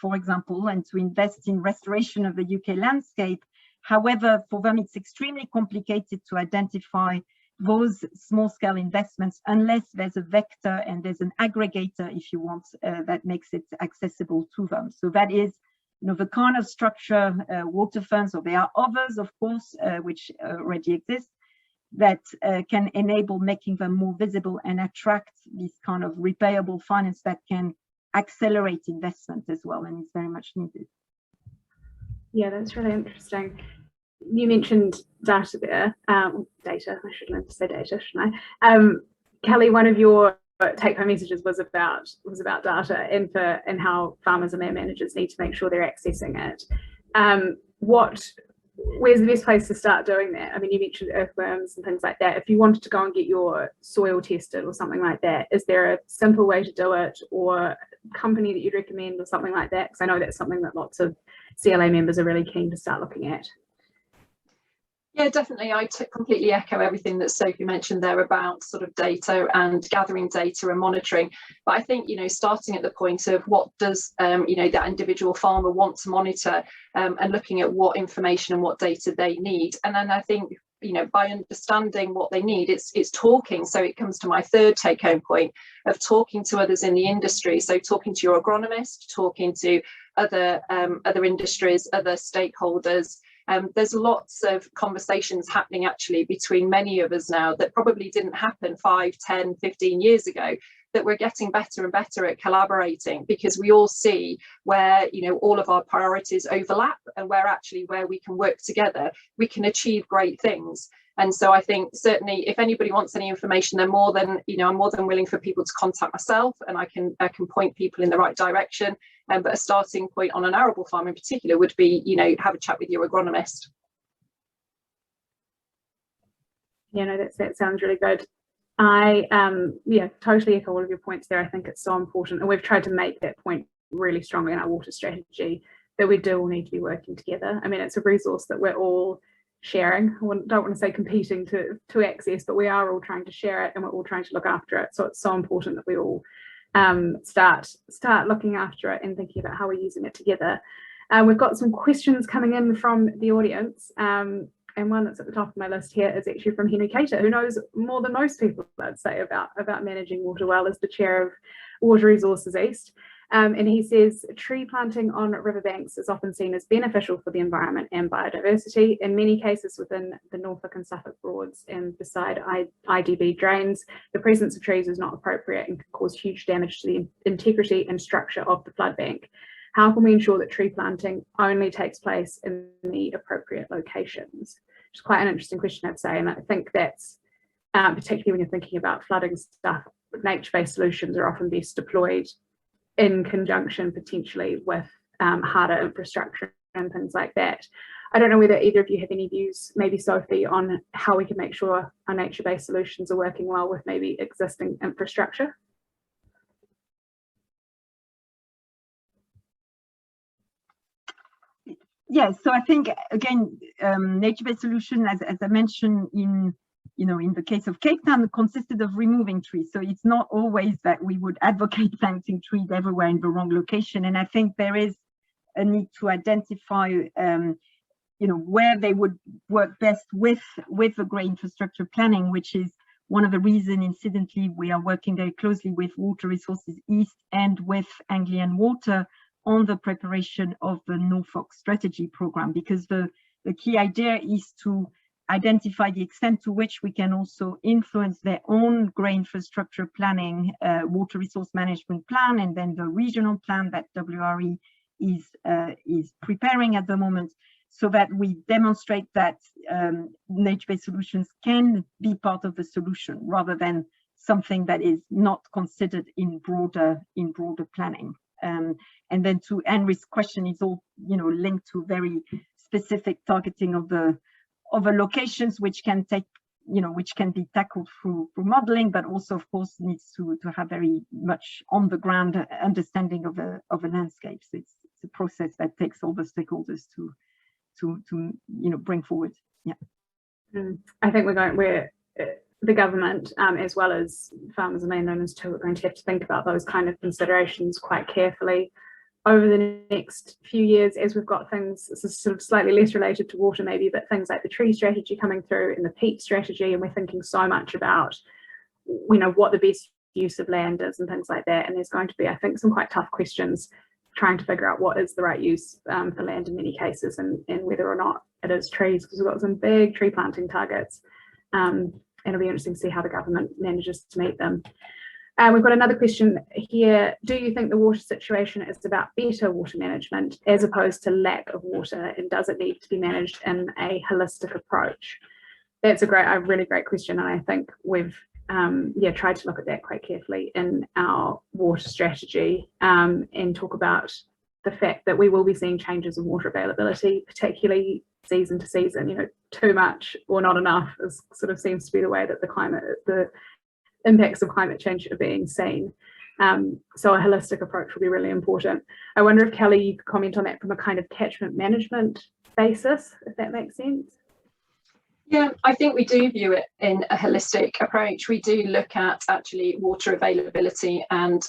for example, and to invest in restoration of the UK landscape. However, for them, it's extremely complicated to identify those small scale investments unless there's a vector and there's an aggregator, if you want, that makes it accessible to them. So that is the kind of structure water funds, or there are others, of course, which already exist, that can enable making them more visible and attract this kind of repayable finance that can accelerate investment as well, and it's very much needed. Yeah, that's really interesting. You mentioned data there. Data, I shouldn't have said data, shouldn't I? Kelly, one of your take-home messages was about data and how farmers and land managers need to make sure they're accessing it. Where's the best place to start doing that? I mean, you mentioned earthworms and things like that. If you wanted to go and get your soil tested or something like that, is there a simple way to do it, or a company that you'd recommend or something like that? Because I know that's something that lots of CLA members are really keen to start looking at. Yeah, definitely. I completely echo everything that Sophie mentioned there about sort of data and gathering data and monitoring. But I think, starting at the point of what does, that individual farmer want to monitor, and looking at what information and what data they need. And then I think, by understanding what they need, it's talking. So it comes to my third take home point of talking to others in the industry. So talking to your agronomist, talking to other industries, other stakeholders. There's lots of conversations happening actually between many of us now that probably didn't happen 5, 10, 15 years ago, that we're getting better and better at collaborating, because we all see where, all of our priorities overlap, and where we can work together, we can achieve great things. And so I think certainly if anybody wants any information, I'm more than willing for people to contact myself, and I can point people in the right direction. But a starting point on an arable farm in particular would be, have a chat with your agronomist. Yeah, no, that sounds really good. I totally echo all of your points there. I think it's so important, and we've tried to make that point really strongly in our water strategy, that we do all need to be working together. I mean, it's a resource that we're all sharing. I don't want to say competing to access, but we are all trying to share it, and we're all trying to look after it. So it's so important that we all start looking after it and thinking about how we're using it together. We've got some questions coming in from the audience, and one that's at the top of my list here is actually from Henry Cater, who knows more than most people, I'd say, about managing water well, as the chair of Water Resources East. And he says tree planting on riverbanks is often seen as beneficial for the environment and biodiversity. In many cases within the Norfolk and Suffolk Broads and beside IDB drains, the presence of trees is not appropriate and can cause huge damage to the integrity and structure of the flood bank. How can we ensure that tree planting only takes place in the appropriate locations? Which is quite an interesting question, I'd say. And I think that's particularly when you're thinking about flooding stuff, nature-based solutions are often best deployed in conjunction potentially with harder infrastructure and things like that. I don't know whether either of you have any views, maybe Sophie, on how we can make sure our nature-based solutions are working well with maybe existing infrastructure. Yes, so I think again, nature-based solution, as I mentioned in the case of Cape Town, consisted of removing trees. So it's not always that we would advocate planting trees everywhere in the wrong location. And I think there is a need to identify, where they would work best with the grey infrastructure planning, which is one of the reasons, incidentally, we are working very closely with Water Resources East and with Anglian Water on the preparation of the Norfolk Strategy Programme, because the key idea is to identify the extent to which we can also influence their own grey infrastructure planning, water resource management plan, and then the regional plan that WRE is preparing at the moment, so that we demonstrate that nature-based solutions can be part of the solution rather than something that is not considered in broader planning. And then to Henry's question, is all linked to very specific targeting of the locations, which can take which can be tackled through modeling, but also of course needs to have very much on the ground understanding of a landscape. So it's a process that takes all the stakeholders to bring forward. Yeah, I think we're the government, as well as farmers and landowners too, are going to have to think about those kind of considerations quite carefully over the next few years, as we've got things, this is sort of slightly less related to water maybe, but things like the tree strategy coming through and the peat strategy, and we're thinking so much about what the best use of land is and things like that. And there's going to be, I think, some quite tough questions trying to figure out what is the right use for land in many cases, and whether or not it is trees, because we've got some big tree planting targets. And it'll be interesting to see how the government manages to meet them. We've got another question here. Do you think the water situation is about better water management as opposed to lack of water, and does it need to be managed in a holistic approach? That's a really great question, and I think we've tried to look at that quite carefully in our water strategy, and talk about the fact that we will be seeing changes in water availability, particularly season to season. Too much or not enough is sort of seems to be the way that the impacts of climate change are being seen. So a holistic approach will be really important. I wonder if Kelly, you could comment on that from a kind of catchment management basis, if that makes sense. Yeah, I think we do view it in a holistic approach. We do look at actually water availability and,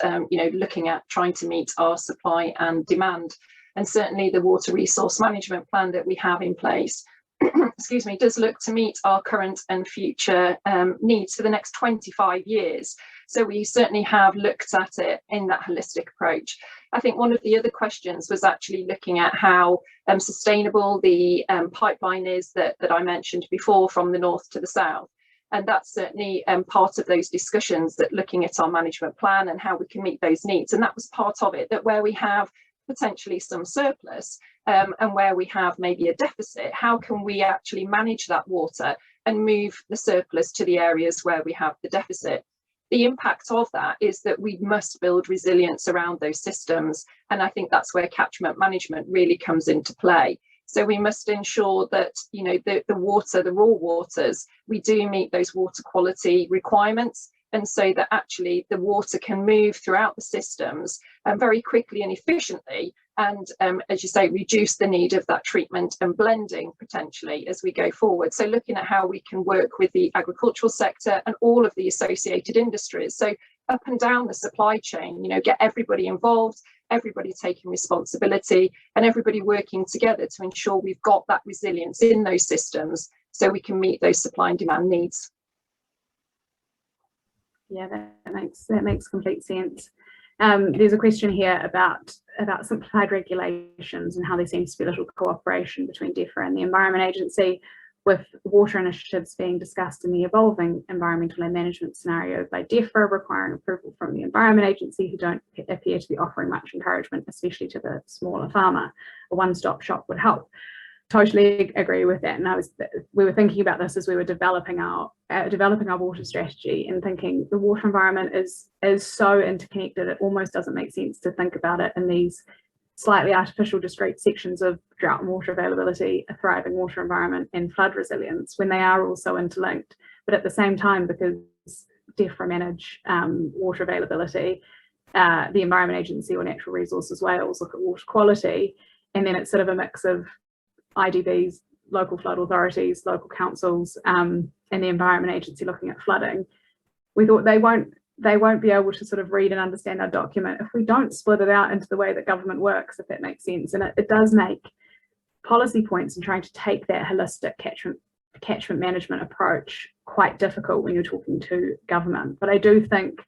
looking at trying to meet our supply and demand. And certainly the water resource management plan that we have in place, excuse me, does look to meet our current and future needs for the next 25 years. So we certainly have looked at it in that holistic approach. I think one of the other questions was actually looking at how sustainable the pipeline is that I mentioned before from the north to the south. And that's certainly part of those discussions, that looking at our management plan and how we can meet those needs. And that was part of it, that where we have potentially some surplus and where we have maybe a deficit, how can we actually manage that water and move the surplus to the areas where we have the deficit? The impact of that is that we must build resilience around those systems. And I think that's where catchment management really comes into play. So we must ensure that, the water, the raw waters, we do meet those water quality requirements. And so that actually the water can move throughout the systems very quickly and efficiently. And as you say, reduce the need of that treatment and blending potentially as we go forward. So looking at how we can work with the agricultural sector and all of the associated industries. So up and down the supply chain, get everybody involved, everybody taking responsibility, and everybody working together to ensure we've got that resilience in those systems so we can meet those supply and demand needs. Yeah, that makes complete sense. There's a question here about simplified regulations and how there seems to be little cooperation between DEFRA and the Environment Agency, with water initiatives being discussed in the evolving environmental and management scenario by DEFRA, requiring approval from the Environment Agency, who don't appear to be offering much encouragement, especially to the smaller farmer. A one-stop shop would help. Totally agree with that. And we were thinking about this as we were developing our water strategy, and thinking the water environment is so interconnected, it almost doesn't make sense to think about it in these slightly artificial discrete sections of drought and water availability, a thriving water environment, and flood resilience, when they are also interlinked. But at the same time, because DEFRA manage water availability, the Environment Agency or Natural Resources Wales look at water quality, and then it's sort of a mix of IDBs, local flood authorities, local councils, and the Environment Agency looking at flooding. We thought they won't be able to sort of read and understand our document if we don't split it out into the way that government works, if that makes sense. And it does make policy points in trying to take that holistic catchment management approach quite difficult when you're talking to government. But I do think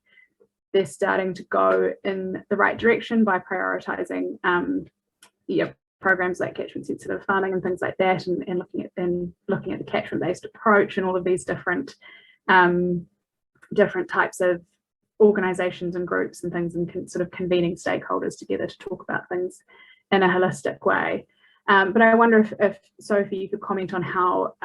they're starting to go in the right direction by prioritising programs like catchment sensitive farming and things like that, and looking at the catchment based approach, and all of these different types of organizations and groups and things, and sort of convening stakeholders together to talk about things in a holistic way. But I wonder if Sophie, you could comment on how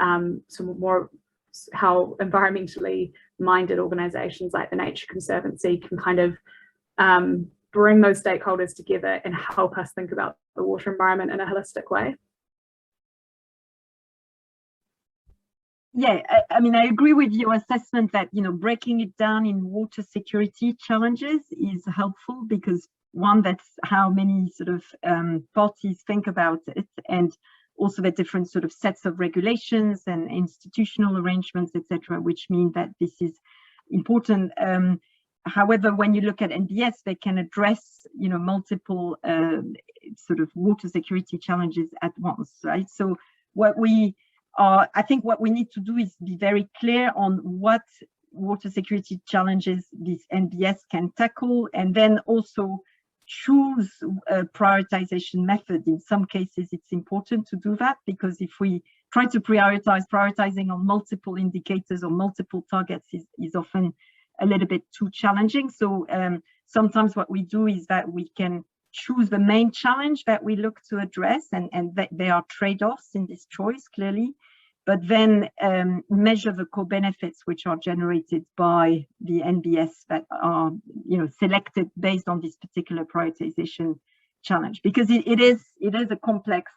how environmentally minded organizations like the Nature Conservancy can kind of bring those stakeholders together and help us think about the water environment in a holistic way. Yeah, I mean, I agree with your assessment that, breaking it down in water security challenges is helpful, because one, that's how many sort of parties think about it, and also the different sort of sets of regulations and institutional arrangements, etc., which mean that this is important. However, when you look at NBS, they can address, multiple sort of water security challenges at once, right? So I think what we need to do is be very clear on what water security challenges this NBS can tackle, and then also choose a prioritization method. In some cases, it's important to do that, because if we try to prioritizing on multiple indicators or multiple targets is often a little bit too challenging. So sometimes what we do is that we can choose the main challenge that we look to address, and that there are trade-offs in this choice, clearly. but then measure the co-benefits which are generated by the NBS that are selected based on this particular prioritization challenge, because it is a complex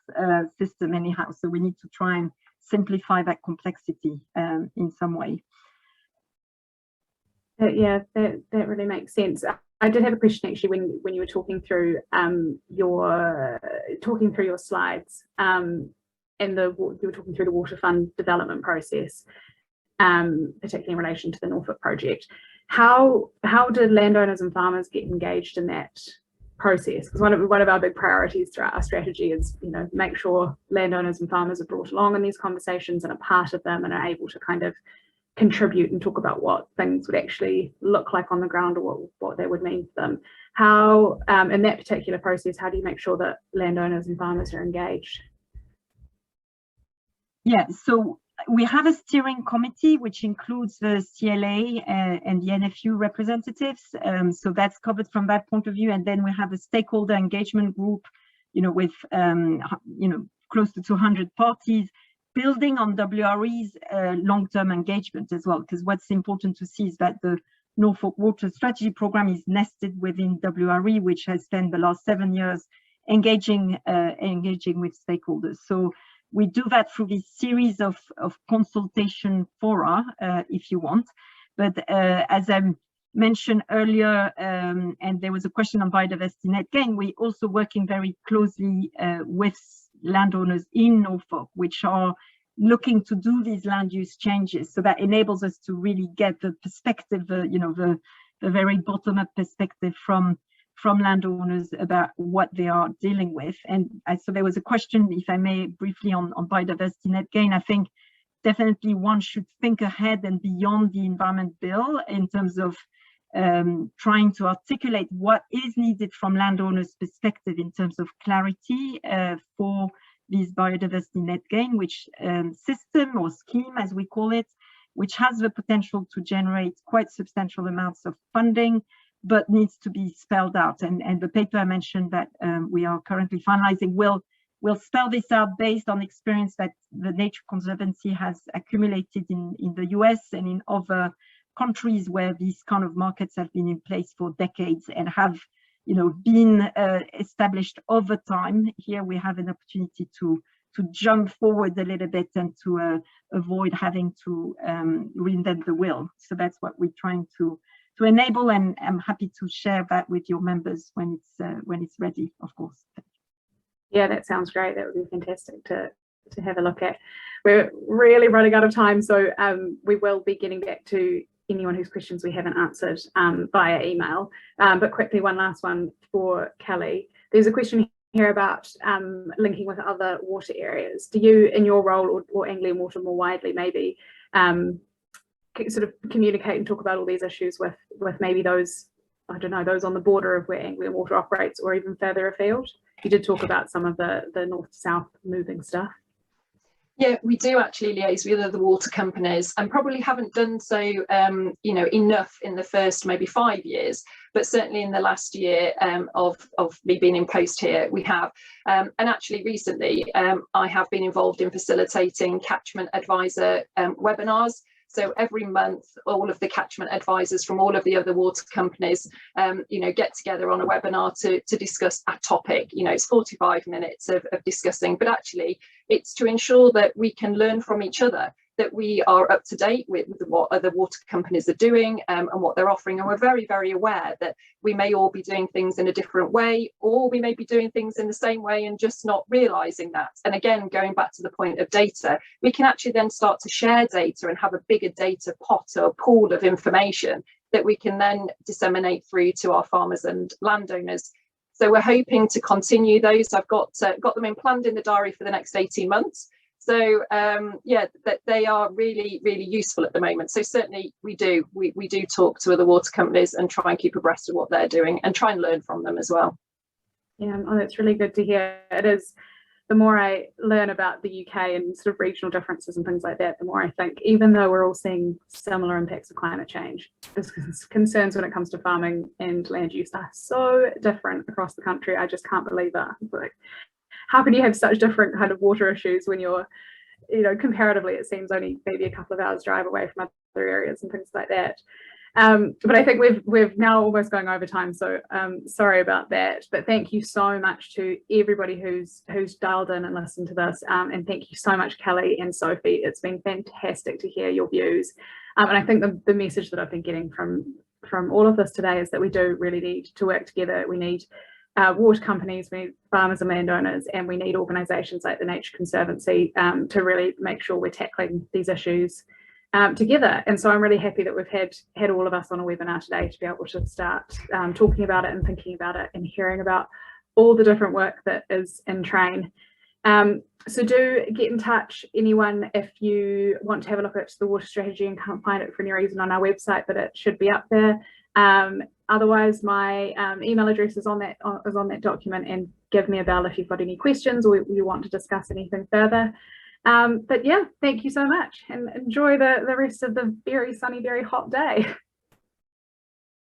system anyhow, so we need to try and simplify that complexity in some way. Yeah, that really makes sense. I did have a question actually when you were talking through your slides, and you were talking through the water fund development process, particularly in relation to the Norfolk project. How did landowners and farmers get engaged in that process? Because one of our big priorities throughout our strategy is, make sure landowners and farmers are brought along in these conversations and are part of them and are able to kind of contribute and talk about what things would actually look like on the ground, or what they would mean for them. How, in that particular process, how do you make sure that landowners and farmers are engaged? Yeah, so we have a steering committee which includes the CLA and the NFU representatives. So that's covered from that point of view. And then we have a stakeholder engagement group, with close to 200 parties, building on WRE's long-term engagement as well. Because what's important to see is that the Norfolk Water Strategy Programme is nested within WRE, which has spent the last 7 years engaging with stakeholders. So we do that through this series of consultation fora, if you want. But as I mentioned earlier, and there was a question on biodiversity net gain, we're also working very closely with landowners in Norfolk, which are looking to do these land use changes. So that enables us to really get the perspective, the very bottom-up perspective from landowners about what they are dealing with. And so there was a question, if I may, briefly on biodiversity net gain. I think definitely one should think ahead and beyond the Environment Bill in terms of trying to articulate what is needed from landowners' perspective in terms of clarity for this biodiversity net gain, which system or scheme, as we call it, which has the potential to generate quite substantial amounts of funding, but needs to be spelled out. And the paper I mentioned that we are currently finalizing will spell this out based on experience that the Nature Conservancy has accumulated in the US and in other countries where these kind of markets have been in place for decades and have been established over time. Here we have an opportunity to jump forward a little bit and to avoid having to reinvent the wheel. So that's what we're trying to enable, and I'm happy to share that with your members when it's ready, of course. Yeah, that sounds great. That would be fantastic to have a look at. We're really running out of time, so we will be getting back to anyone whose questions we haven't answered via email. But quickly, one last one for Kelly. There's a question here about linking with other water areas. Do you, in your role, or Anglian Water more widely, maybe sort of communicate and talk about all these issues with maybe those, I don't know, those on the border of where Anglian Water operates, or even further afield? You did talk about some of the north-south moving stuff. Yeah, we do actually liaise with other water companies, and probably haven't done so, enough in the first maybe 5 years, but certainly in the last year of me being in post here, we have. And actually recently, I have been involved in facilitating catchment advisor webinars. So every month, all of the catchment advisors from all of the other water companies, get together on a webinar to discuss a topic. It's 45 minutes of discussing, but actually it's to ensure that we can learn from each other, that we are up to date with what other water companies are doing and what they're offering. And we're very, very aware that we may all be doing things in a different way, or we may be doing things in the same way and just not realizing that. And again, going back to the point of data, we can actually then start to share data and have a bigger data pot or pool of information that we can then disseminate through to our farmers and landowners. So we're hoping to continue those. I've got them planned in the diary for the next 18 months. So that they are really, really useful at the moment. So certainly we do talk to other water companies and try and keep abreast of what they're doing and try and learn from them as well. Yeah, that's really good to hear. It is, the more I learn about the UK and sort of regional differences and things like that, the more I think, even though we're all seeing similar impacts of climate change, the concerns when it comes to farming and land use are so different across the country. I just can't believe that. Like, how can you have such different kind of water issues when you're you know, comparatively, it seems only maybe a couple of hours drive away from other areas and things like that. But I think we've now almost going over time, so sorry about that. But thank you so much to everybody who's dialed in and listened to this, and thank you so much, Kelly and Sophie. It's been fantastic to hear your views, and I think the message that I've been getting from all of this today is that we do really need to work together. We need water companies, we need farmers and landowners, and we need organisations like the Nature Conservancy to really make sure we're tackling these issues together. And so I'm really happy that we've had all of us on a webinar today to be able to start talking about it and thinking about it and hearing about all the different work that is in train. So do get in touch, anyone, if you want to have a look at the water strategy and can't find it for any reason on our website, but it should be up there. Otherwise, my email address is on that document, and give me a bell if you've got any questions or you want to discuss anything further. But yeah, thank you so much, and enjoy the rest of the very sunny, very hot day.